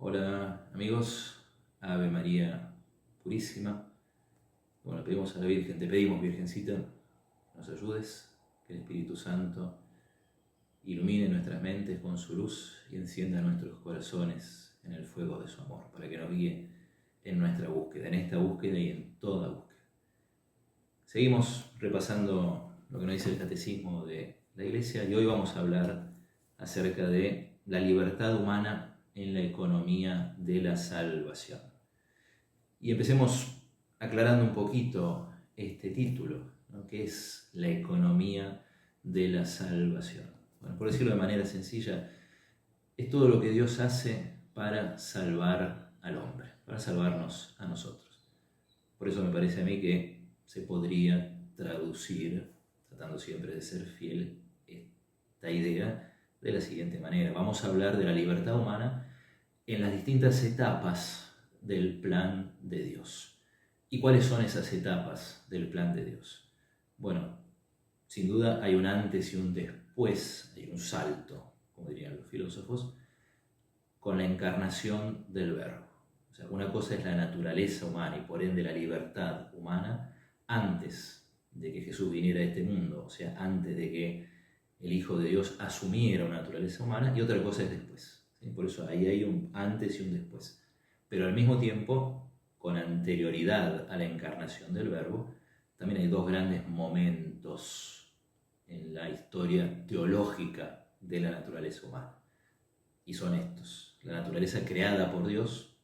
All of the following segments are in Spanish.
Hola amigos, Ave María Purísima. Bueno, pedimos a la Virgen, te pedimos Virgencita, nos ayudes, que el Espíritu Santo ilumine nuestras mentes con su luz y encienda nuestros corazones en el fuego de su amor, para que nos guíe en nuestra búsqueda, en esta búsqueda y en toda búsqueda. Seguimos repasando lo que nos dice el Catecismo de la Iglesia y hoy vamos a hablar acerca de la libertad humana en la economía de la salvación. Y empecemos aclarando un poquito este título, ¿no? ¿Qué es la economía de la salvación? Bueno, por decirlo de manera sencilla, es todo lo que Dios hace para salvar al hombre, para salvarnos a nosotros. Por eso me parece a mí que se podría traducir, tratando siempre de ser fiel, esta idea de la siguiente manera. Vamos a hablar de la libertad humana en las distintas etapas del plan de Dios. ¿Y cuáles son esas etapas del plan de Dios? Bueno, sin duda hay un antes y un después, hay un salto, como dirían los filósofos, con la encarnación del Verbo. O sea, una cosa es la naturaleza humana y por ende la libertad humana antes de que Jesús viniera a este mundo, o sea, antes de que el Hijo de Dios asumiera una naturaleza humana, y otra cosa es después. ¿Sí? Por eso ahí hay un antes y un después. Pero al mismo tiempo, con anterioridad a la encarnación del Verbo, también hay dos grandes momentos en la historia teológica de la naturaleza humana. Y son estos: la naturaleza creada por Dios,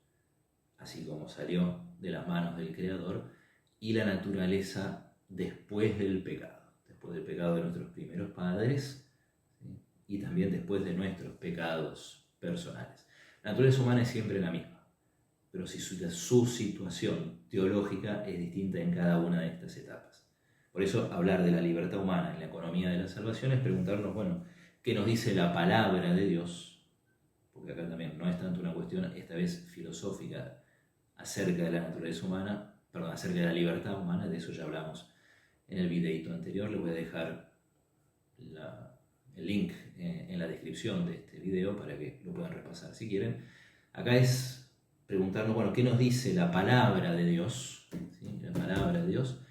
así como salió de las manos del Creador, y la naturaleza después del pecado de nuestros primeros padres, ¿sí? Y también después de nuestros pecados personales. La naturaleza humana es siempre la misma, pero su situación teológica es distinta en cada una de estas etapas. Por eso hablar de la libertad humana en la economía de la salvación es preguntarnos, bueno, ¿qué nos dice la palabra de Dios? Porque acá también no es tanto una cuestión, esta vez filosófica, acerca de la naturaleza humana, perdón, acerca de la libertad humana, de eso ya hablamos en el videito anterior. Les voy a dejar el link en la descripción de este video para que lo puedan repasar si quieren. Acá es preguntarnos, bueno, ¿qué nos dice la palabra de Dios? ¿Sí? La palabra de Dios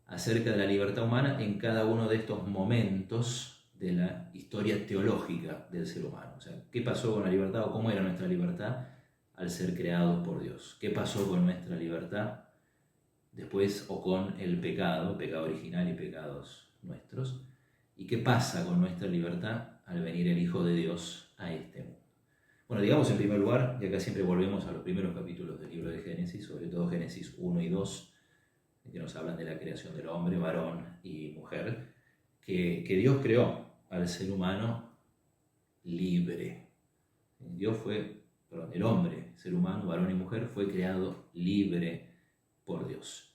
acerca de la libertad humana en cada uno de estos momentos de la historia teológica del ser humano. O sea, ¿qué pasó con la libertad o cómo era nuestra libertad al ser creados por Dios? ¿Qué pasó con nuestra libertad después o con el pecado original y pecados nuestros? ¿Y qué pasa con nuestra libertad al venir el Hijo de Dios a este mundo? Bueno, digamos en primer lugar, y acá siempre volvemos a los primeros capítulos del libro de Génesis, sobre todo Génesis 1 y 2, que nos hablan de la creación del hombre, varón y mujer, que Dios creó al ser humano libre. El hombre, ser humano, varón y mujer, fue creado libre por Dios.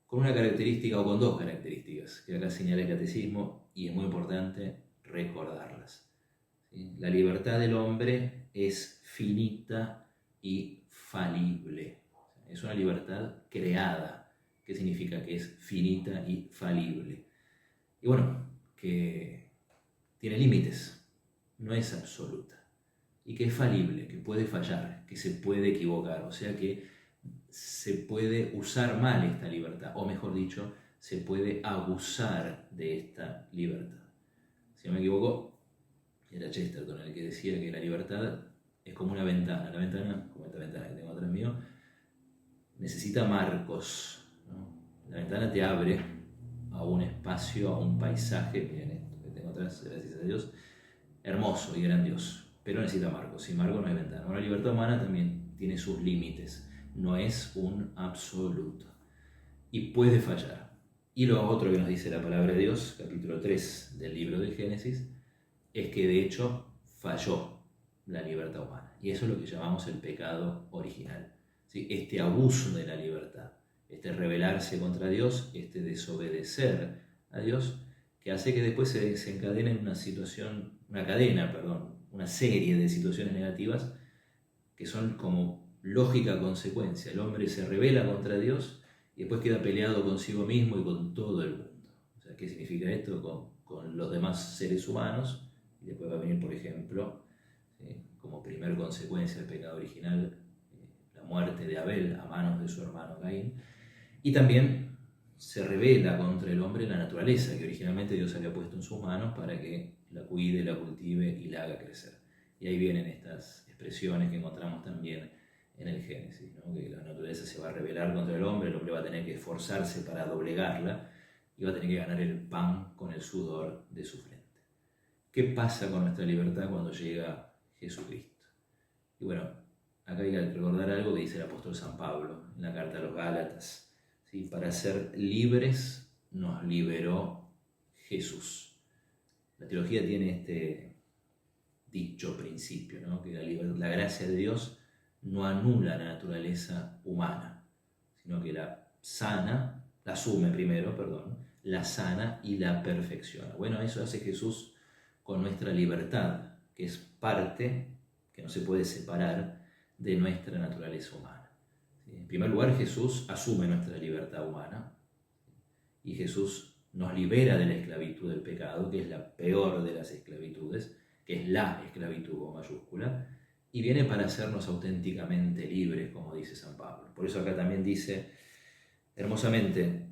Con una característica o con dos características que acá señala el Catecismo y es muy importante recordarlas. ¿Sí? La libertad del hombre es finita y falible. Es una libertad creada. ¿Qué significa? Que es finita y falible. Y bueno, que tiene límites, no es absoluta. Y que es falible, que puede fallar, que se puede equivocar. O sea que se puede usar mal esta libertad, o mejor dicho, se puede abusar de esta libertad. Si no me equivoco, era Chesterton el que decía que la libertad es como una ventana. La ventana, como esta ventana que tengo atrás mío, necesita marcos, ¿no? La ventana te abre a un espacio, a un paisaje, miren esto que tengo atrás, gracias a Dios, hermoso y grandioso, pero necesita marcos. Sin marcos no hay ventana. Bueno, la libertad humana también tiene sus límites, no es un absoluto y puede fallar. Y lo otro que nos dice la palabra de Dios, capítulo 3 del libro de Génesis, es que de hecho falló la libertad humana. Y eso es lo que llamamos el pecado original. ¿Sí? Este abuso de la libertad, este rebelarse contra Dios, este desobedecer a Dios, que hace que después se desencadene una una serie de situaciones negativas que son como lógica consecuencia. El hombre se rebela contra Dios y después queda peleado consigo mismo y con todo el mundo. O sea, ¿qué significa esto? Con los demás seres humanos. Y después va a venir, por ejemplo, ¿sí?, como primer consecuencia del pecado original, la muerte de Abel a manos de su hermano Caín, y también se revela contra el hombre la naturaleza que originalmente Dios había puesto en sus manos para que la cuide, la cultive y la haga crecer. Y ahí vienen estas expresiones que encontramos también en el Génesis, ¿no? Que la naturaleza se va a rebelar contra el hombre va a tener que esforzarse para doblegarla y va a tener que ganar el pan con el sudor de su frente. ¿Qué pasa con nuestra libertad cuando llega Jesucristo? Y bueno, acá hay que recordar algo que dice el apóstol San Pablo en la carta a los Gálatas. ¿Sí? Para ser libres nos liberó Jesús. La teología tiene este dicho principio, ¿no? Que la gracia de Dios no anula la naturaleza humana, sino que la sana, la asume primero, la sana y la perfecciona. Bueno, eso hace Jesús con nuestra libertad, que es parte que no se puede separar de nuestra naturaleza humana. ¿Sí? En primer lugar, Jesús asume nuestra libertad humana y Jesús nos libera de la esclavitud del pecado, que es la peor de las esclavitudes, que es la esclavitud con mayúscula, y viene para hacernos auténticamente libres, como dice San Pablo. Por eso acá también dice hermosamente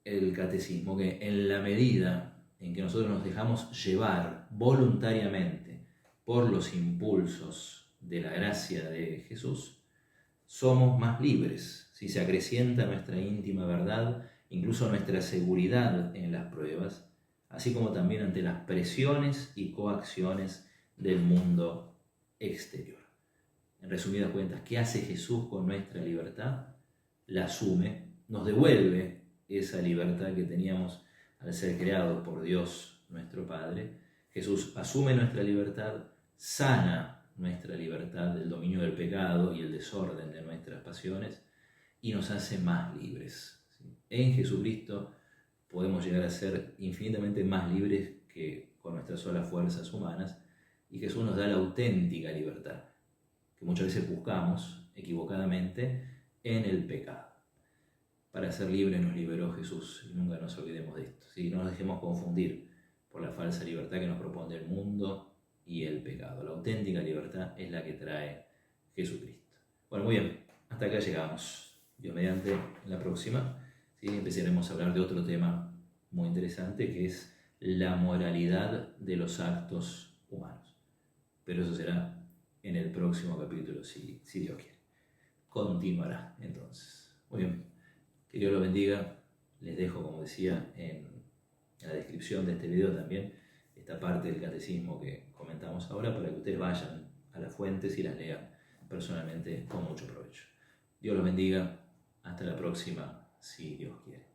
el catecismo que en la medida en que nosotros nos dejamos llevar voluntariamente por los impulsos de la gracia de Jesús, somos más libres. Si se acrecienta nuestra íntima verdad, incluso nuestra seguridad en las pruebas, así como también ante las presiones y coacciones del mundo exterior. En resumidas cuentas, ¿qué hace Jesús con nuestra libertad? La asume, nos devuelve esa libertad que teníamos al ser creados por Dios nuestro Padre. Jesús asume nuestra libertad, sana nuestra libertad del dominio del pecado y el desorden de nuestras pasiones y nos hace más libres. En Jesucristo podemos llegar a ser infinitamente más libres que con nuestras solas fuerzas humanas, y Jesús nos da la auténtica libertad que muchas veces buscamos equivocadamente en el pecado. Para ser libres nos liberó Jesús, y nunca nos olvidemos de esto. ¿Sí? No nos dejemos confundir por la falsa libertad que nos propone el mundo y el pecado. La auténtica libertad es la que trae Jesucristo. Bueno, muy bien, hasta acá llegamos. Dios mediante, en la próxima, ¿sí? Empezaremos a hablar de otro tema muy interesante, que es la moralidad de los actos humanos. Pero eso será en el próximo capítulo, si Dios quiere. Continuará entonces. Muy bien, que Dios los bendiga. Les dejo, como decía, en la descripción de este video también esta parte del catecismo que comentamos ahora, para que ustedes vayan a las fuentes y las lean personalmente con mucho provecho. Dios los bendiga. Hasta la próxima, si Dios quiere.